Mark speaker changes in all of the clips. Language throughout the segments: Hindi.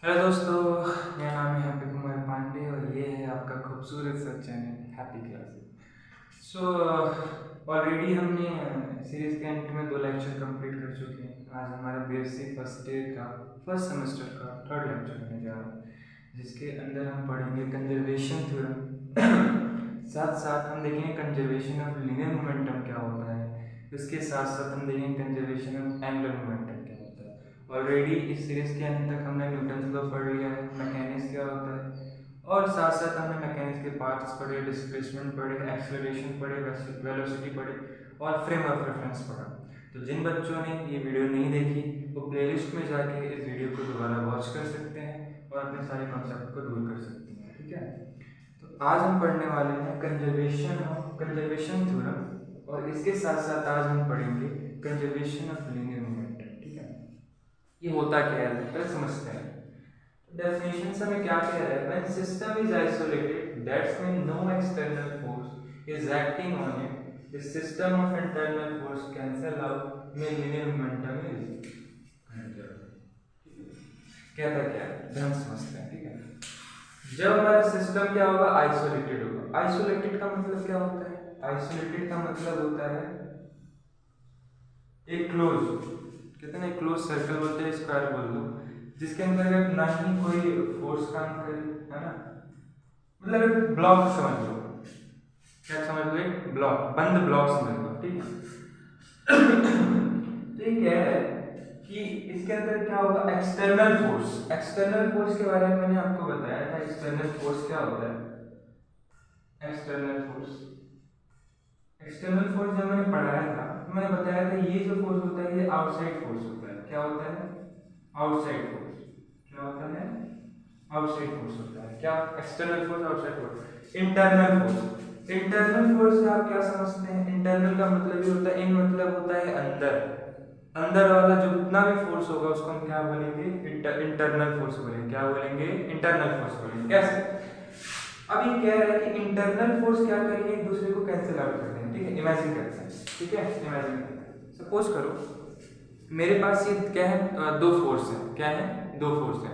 Speaker 1: हेलो दोस्तों, मेरा नाम है हैप्पी कुमार पांडे और ये है आपका खूबसूरत सा चैनल हैप्पी क्लासेस। ऑलरेडी हमने सीरीज के एंड में 2 लेक्चर कंप्लीट कर चुके हैं। आज हमारा बीएससी फर्स्ट ईयर का फर्स्ट सेमेस्टर का थर्ड लेक्चर होने जा रहा है, जिसके अंदर हम पढ़ेंगे कंजर्वेशन थ्योरम। साथ साथ हम देखेंगे कंजर्वेशन ऑफ लीनियर मोमेंटम क्या होता है। इसके साथ साथ हम देखेंगे कंजर्वेशन ऑफ एंगुलर मोमेंटम क्या होता है। ऑलरेडी इस सीरीज के अंत तक हमने न्यूटन्स लॉ पढ़ लिया है, मैकेनिक्स क्या होता है, और साथ साथ हमने मैकेनिक्स के पार्ट्स पढ़े, डिस्प्लेसमेंट पढ़े, एक्सेलरेशन पढ़े, वेलोसिटी पढ़े और फ्रेम ऑफ रेफरेंस पढ़ा। तो जिन बच्चों ने ये वीडियो नहीं देखी वो प्लेलिस्ट में जाके इस वीडियो को दोबारा वॉच कर सकते हैं और अपने सारे कॉन्सेप्ट को दूर कर सकते हैं। ठीक है, तो आज हम पढ़ने वाले हैं कंजर्वेशन थ्योरम, और इसके साथ साथ आज हम पढ़ेंगे कंजर्वेशन ऑफ लीनियर मोमेंटम। ठीक है, ये होता क्या है पहले समझते हैं। डेफिनेशन से हमें क्या कह रहा है, when system is isolated that's mean no external force is acting on it, the system of internal force cancel out में लीनियर मोमेंटम इज कहता क्या है, ध्यान समझते हैं। ठीक है, जब हमारा सिस्टम क्या होगा, आइसोलेटेड होगा। आइसोलेटेड का मतलब क्या होता है, आइसोलेटेड का मतलब होता है एक क्लोज, कहते हैं ना क्लोज सर्कल बोलते हैं, स्क्वायर बोल दो, जिसके अंदर ना ही कोई फोर्स काम करे, है ना। मतलब एक ब्लॉक समझ लो, क्या समझ लो, एक ब्लॉक, बंद ब्लॉक समझ लो। ठीक है, तो ये कह रहा है कि इसके अंदर क्या होगा, एक्सटर्नल फोर्स। एक्सटर्नल फोर्स के बारे में मैंने आपको बताया था, एक्सटर्नल फोर्स क्या होता है। एक्सटर्नल फोर्स जब मैंने पढ़ाया था तो मैंने बताया था ये जो फोर्स होता है ये आउटसाइड फोर्स होता है। क्या होता है, आउटसाइड फोर्स। क्या होता है, आउटसाइड फोर्स होता है। क्या, external force, outside force. Internal force, internal force से आप क्या समझते हैं, इंटरनल का मतलब ये होता है, इन मतलब होता है अंदर, अंदर वाला जो जितना भी फोर्स होगा उसको हम क्या बोलेंगे, इंटरनल फोर्स बोलेंगे। क्या बोलेंगे, इंटरनल फोर्स बोलेंगे। कैसे, अब ये कह रहा है कि इंटरनल फोर्स क्या करेंगे, एक दूसरे को कैंसिल आउट कर देंगे। ठीक है, इमेजिन करते हैं। ठीक है, इमेजिन करते हैं, सपोज करो मेरे पास ये क्या है, दो फोर्स है। क्या है, दो फोर्स है।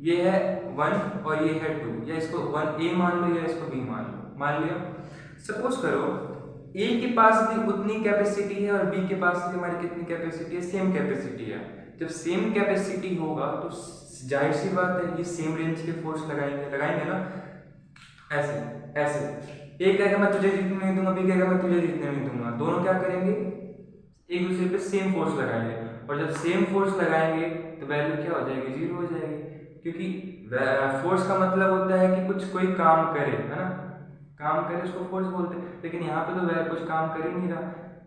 Speaker 1: ये है 1 और ये है 2, या इसको 1A मान लो या इसको B मान लो। मान लिया, सपोज करो A के पास भी उतनी कैपेसिटी है और B के पास भी हमारी कितनी कैपेसिटी है, सेम कैपेसिटी है। जब सेम कैपेसिटी होगा तो जाहिर सी बात है ये सेम रेंज के फोर्स लगाएंगे, लगाएंगे ना। ऐसे ऐसे एक कहेगा मैं तुझे जीतने नहीं दूंगा, बी कहेगा मैं तुझे जीतने नहीं दूंगा, दोनों क्या करेंगे, एक दूसरे पे सेम फोर्स लगाएंगे। और जब सेम फोर्स लगाएंगे तो वैल्यू क्या हो जाएगी, जीरो हो जाएगी। क्योंकि फोर्स का मतलब होता है कि कुछ कोई काम करे, है ना, काम करे उसको फोर्स बोलते हैं। लेकिन यहाँ पे तो वह कुछ काम कर ही नहीं रहा,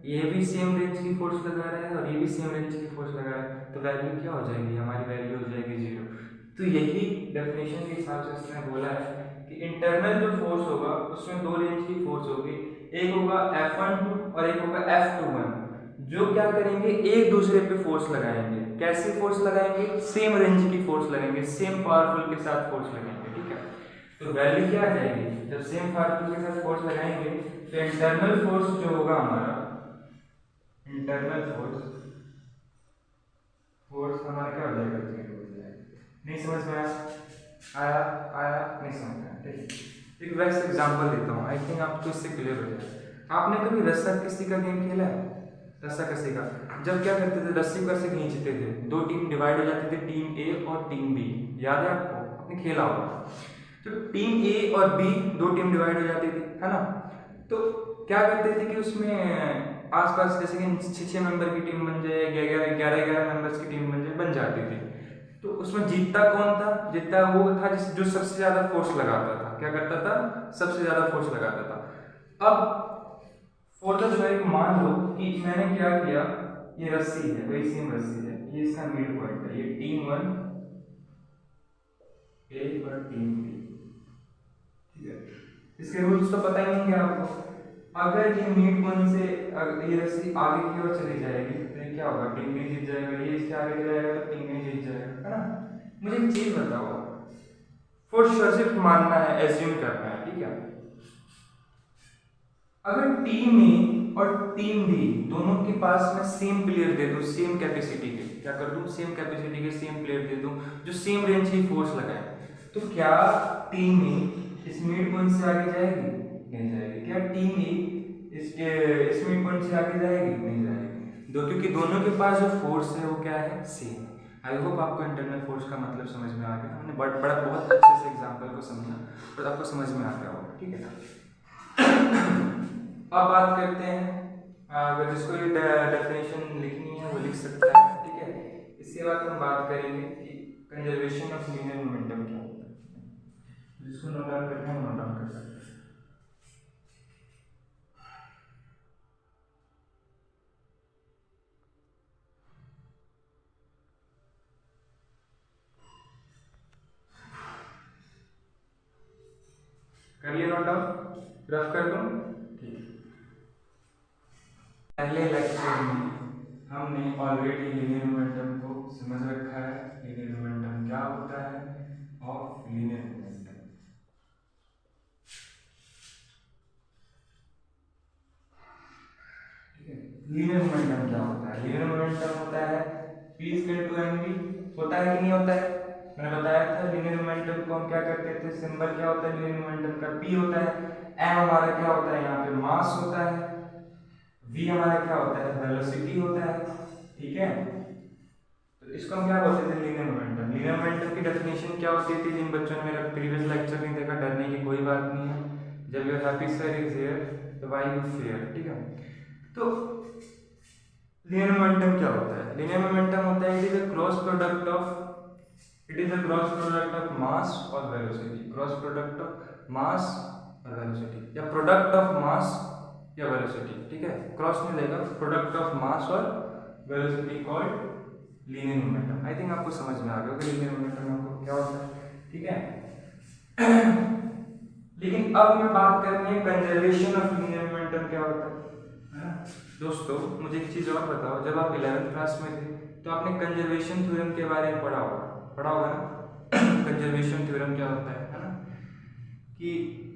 Speaker 1: ये भी सेम रेंज की फोर्स लगा रहा है और ये भी सेम रेंज की फोर्स लगा रहा है, तो वैल्यू क्या हो जाएगी, हमारी वैल्यू हो जाएगी जीरो। तो यही डेफिनेशन के हिसाब से उसने बोला है कि इंटरनल जो फोर्स होगा उसमें दो रेंज की फोर्स होगी, एक होगा F12 और एक होगा F21, जो क्या करेंगे, एक दूसरे पे फोर्स लगाएंगे। कैसी फोर्स लगाएंगे, सेम रेंज की फोर्स लगाएंगे, सेम पावरफुल के साथ फोर्स लगाएंगे। ठीक है, तो वैल्यू क्या आ जाएगी, जब सेम पावरफुल के साथ फोर्स लगाएंगे तो इंटरनल फोर्स जो होगा हमारा, इंटरनल फोर्स, फोर्स हमारा क्या हो जाएगा, जीरो हो जाएगा। नहीं समझ में आया, आया नहीं समझ में आया। ठीक, एक वैसे एग्जांपल देता हूँ, आई थिंक आपको इससे क्लियर हो जाए। आपने कभी रस्सा कस्सी का गेम खेला है, रस्सा कस्सी का, जब क्या करते थे, रस्सी को ऐसे खींचते थे, दो टीम डिवाइड हो जाती थी, टीम ए और टीम बी, याद है आपको, आपने खेला होगा। तो टीम ए और बी दो टीम डिवाइड हो जाती थी, है ना। तो क्या करते थे कि उसमें आसपास जैसे कि 6-6 मेंबर की टीम बन जाए, 11-11 मेंबर्स की टीम बन जाती थी। तो उसमें जीतता कौन था, जीतता वो था जो सबसे ज्यादा फोर्स लगाता था। क्या करता था, सबसे ज्यादा फोर्स लगाता था। अब फॉर द सॉइक मान लो कि मैंने क्या किया, ये रस्सी है, वही सेम रस्सी है, ये इसका मिड पॉइंट है, ये टीम 1 ए और टीम बी। ठीक है, इसके रूल्स तो पता ही होंगे आपको। अगर ये मिड पॉइंट से अगर ये रस्सी आगे की ओर चली जाएगी तो ये क्या होगा, टीम बी जीत जाएगा, ये इसके आगे जाएगा तो टीम बी जीत जाएगा, है ना। मुझे एक चीज बताओ, फॉर श्योर सिर्फ मानना है, एज्यूम करना है। ठीक है, अगर टीम ए और टीम बी दोनों के पास मैं सेम प्लेयर दे दूं, सेम कैपेसिटी के, क्या कर दूं, सेम कैपेसिटी के सेम प्लेट दे दूं जो सेम रेंज की फोर्स लगाए, तो क्या टीम ए इस मिड पॉइंट से आगे जाएगी, नहीं जाएगी। क्या टीम ए इस मिड पॉइंट से आगे जाएगी, नहीं जाएगी। दो, क्योंकि दोनों के पास जो फोर्स है वो क्या है, सेम। आई होप आपको इंटरनल फोर्स का मतलब समझ में आ गया। हमने बड़ा बहुत अच्छे से एग्जाम्पल को समझा और आपको समझ में आ गया होगा, ठीक है ना। अब बात करते हैं, अगर जिसको ये डेफिनेशन लिखनी है वो लिख सकता है, ठीक है। इसके बाद हम बात करेंगे कि कंजर्वेशन ऑफ लीनियर मोमेंटम क्या होता है। जिसको नोट डाउन करना है नोट डाउन कर सकते हैं। कर लिया नोट डाउन, रफ कर दूं, ठीक है। पहले लेक्चर में हमने ऑलरेडी लीनियर मोमेंटम को समझ रखा है। लीनियर मोमेंटम क्या होता है ऑफ लीनियर मोमेंटम, ठीक है। लीनियर मोमेंटम क्या होता है, लीनियर मोमेंटम होता है p इक्वल टू mv, होता है कि नहीं होता है। मैंने बताया था लीनियर मोमेंटम को हम क्या करते थे, सिंबल क्या होता है लीनियर मोमेंटम का, p होता है। m हमारा क्या होता है, यहाँ पे मास होता है। v हमारा क्या होता है, वेलोसिटी होता है, ठीक है। तो इसको हम क्या बोलते थे, लीनियर मोमेंटम। लीनियर मोमेंटम की डेफिनेशन क्या होती थी, जिन बच्चों ने मेरा प्रीवियस लेक्चर नहीं देखा, डरने की कोई बात नहीं है। जब your happy sir is here तो व्हाई यू फियर, ठीक है। तो लीनियर मोमेंटम क्या होता है, लीनियर मोमेंटम होता है it is a cross product of mass और velocity, cross product of mass और वेलोसिटी, या प्रोडक्ट ऑफ मास या वेलोसिटी, ठीक है। क्रॉस नहीं लेगा, प्रोडक्ट ऑफ मास और velocity called linear momentum. I think आपको समझ में आ गया कि लीनियर मोमेंटम आपको क्या होता है, ठीक है। लेकिन अब हमें बात करनी है कंजर्वेशन ऑफ लीनियर मोमेंटम क्या होता है ना। दोस्तों मुझे एक चीज और बताओ, जब आप 11th क्लास में थे तो आपने कंजर्वेशन थ्योरम के बारे में पढ़ा होगा ना। कंजर्वेशन थ्योरम क्या होता है ना, कि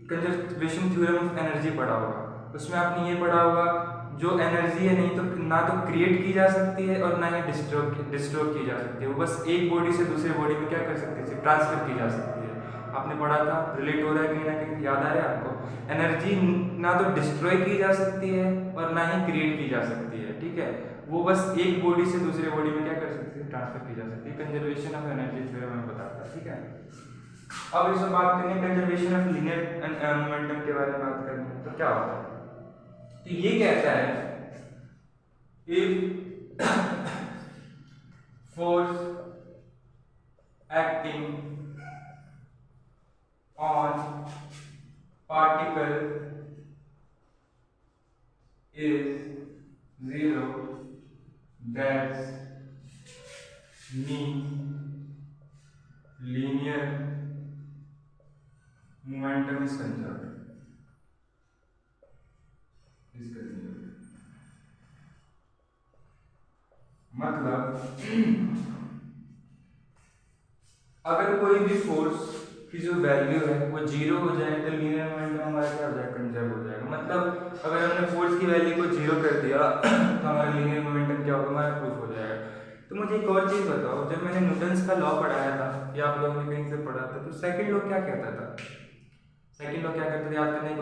Speaker 1: कंजर्वेशन थ्योरम ऑफ एनर्जी पढ़ा होगा। उसमें आपने ये पढ़ा होगा जो एनर्जी है नहीं तो ना तो क्रिएट की जा सकती है और ना ही डिस्ट्रॉय की जा सकती है, वो बस एक बॉडी से दूसरे बॉडी में क्या कर सकती है, ट्रांसफर की जा सकती है। आपने पढ़ा था, रिलेट हो रहा है कहीं ना कहीं, याद आ रहा है आपको। एनर्जी ना तो डिस्ट्रॉय की जा सकती है और ना ही क्रिएट की जा सकती है, ठीक है। वो बस एक बॉडी से दूसरे बॉडी में क्या कर सकती है, ट्रांसफर की जा सकती है। कंजर्वेशन ऑफ एनर्जी थ्योरम में बताता है, ठीक है। अब इसमें बात करें कंजर्वेशन ऑफ लीनियर मोमेंटम के बारे में बात करनी है, तो क्या होता है, तो ये कहता है if force acting on particle is zero, that's mean linear momentum is conserved. मतलब अगर कोई भी फोर्स की जो वैल्यू है वो जीरो हो जाए तो लीनियर मोमेंटम हमारा क्या हो जाएगा, कंजर्व हो जाएगा। मतलब अगर हमने फोर्स की वैल्यू को जीरो कर दिया तो हमारा लीनियर मोमेंटम क्या होगा, हमारा प्रूफ हो जाएगा। तो मुझे एक और चीज़ बताओ, जब मैंने न्यूटन्स का लॉ पढ़ाया था या आप लोगों ने कहीं से पढ़ा था, तो सेकंड लॉ क्या कहता था, सेकंड लॉ क्या कहता था, याद करने की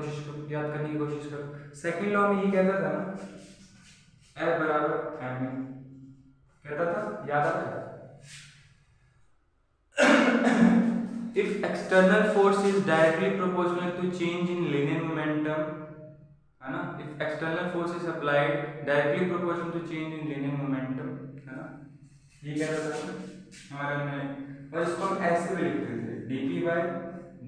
Speaker 1: कोशिश करो। सेकंड लॉ में ये कहता था ना, F बराबर m कहता था, याद आता है। If external force is directly proportional to change in linear momentum, है ना, if external force is applied directly proportional to change in linear momentum, है ना, ये कहता था हमारा में। और इसको हम ऐसे भी लिखते थे, dp by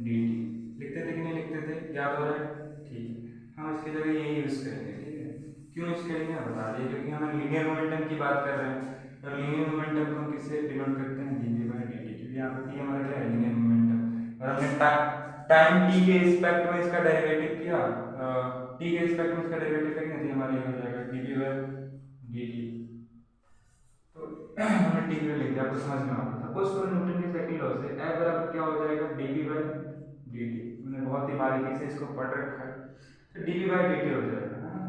Speaker 1: dt लिखते थे कि नहीं लिखते थे, याद हो रहा है, ठीक है। हम इसकी जगह यही यूज करेंगे, ठीक है। क्यों यूज करेंगे बता दिए, क्योंकि हम लीनियर मोमेंटम की बात कर रहे हैं और लीनियर मोमेंटम को हम किससे डिनोट करते हैं, dp by dt, क्योंकि यहाँ पर हमारा क्या है, लीनियर मोमेंटम। और हमने टाइम t के रिस्पेक्ट में इसका डेरिवेटिव किया, t के रिस्पेक्ट में इसका डेरिवेटिव करेंगे तो हमारा ये हो जाएगा dp by dt। तो हमने t के लिख दिया, आपको समझ में आ गया। सपोज करो न्यूटन के सेकंड लॉ से F बराबर क्या हो जाएगा, dp by dt। मैंने बहुत ही बारीकी से इसको पढ़ रखा है, तो dp by dt हो जाएगा, है ना।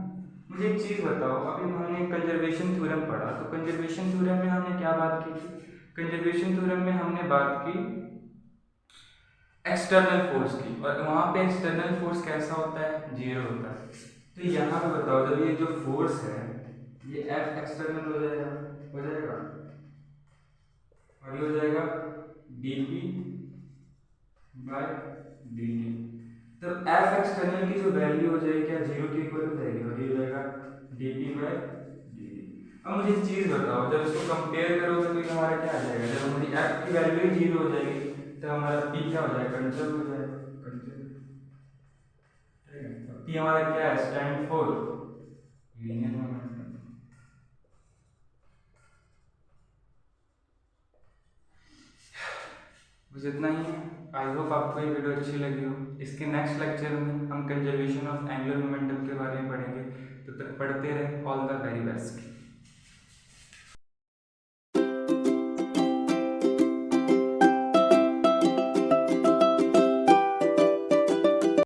Speaker 1: मुझे एक चीज़ बताओ, अभी हमने कंजर्वेशन थ्योरम पढ़ा, तो कंजर्वेशन थ्योरम में हमने क्या बात की थी? कंजर्वेशन थ्योरम में हमने बात की एक्सटर्नल फोर्स की, और वहाँ पे एक्सटर्नल फोर्स कैसा होता है? जीरो होता है। तो यहाँ पे बताओ, जब ये जो फोर्स है ये एफ एक्सटर्नल हो जाएगा, और ये हो जाएगा D P by D T. तो एफ एक्सटर्नल की जो वैल्यू हो जाएगी क्या जीरो के इक्वल हो जाएगी, और ये हो जाएगा D P by D T. अब मुझे एक चीज़ बताओ, जब इसको कंपेयर करोगे तो ये हमारा क्या आ जाएगा? जब हमारी एफ की वैल्यू ही जीरो हो जाएगी तो हमारा पी क्या हो जाएगा? कंजर्व हो जाएगा, पी हमारा क्या है? Stand for linear momentum. बस इतना ही है। आई होप आपको ये वीडियो अच्छी लगी हो। इसके नेक्स्ट लेक्चर में हम कंजर्वेशन ऑफ एंगुलर मोमेंटम के बारे में पढ़ेंगे। तो तक पढ़ते रहे। All the very best.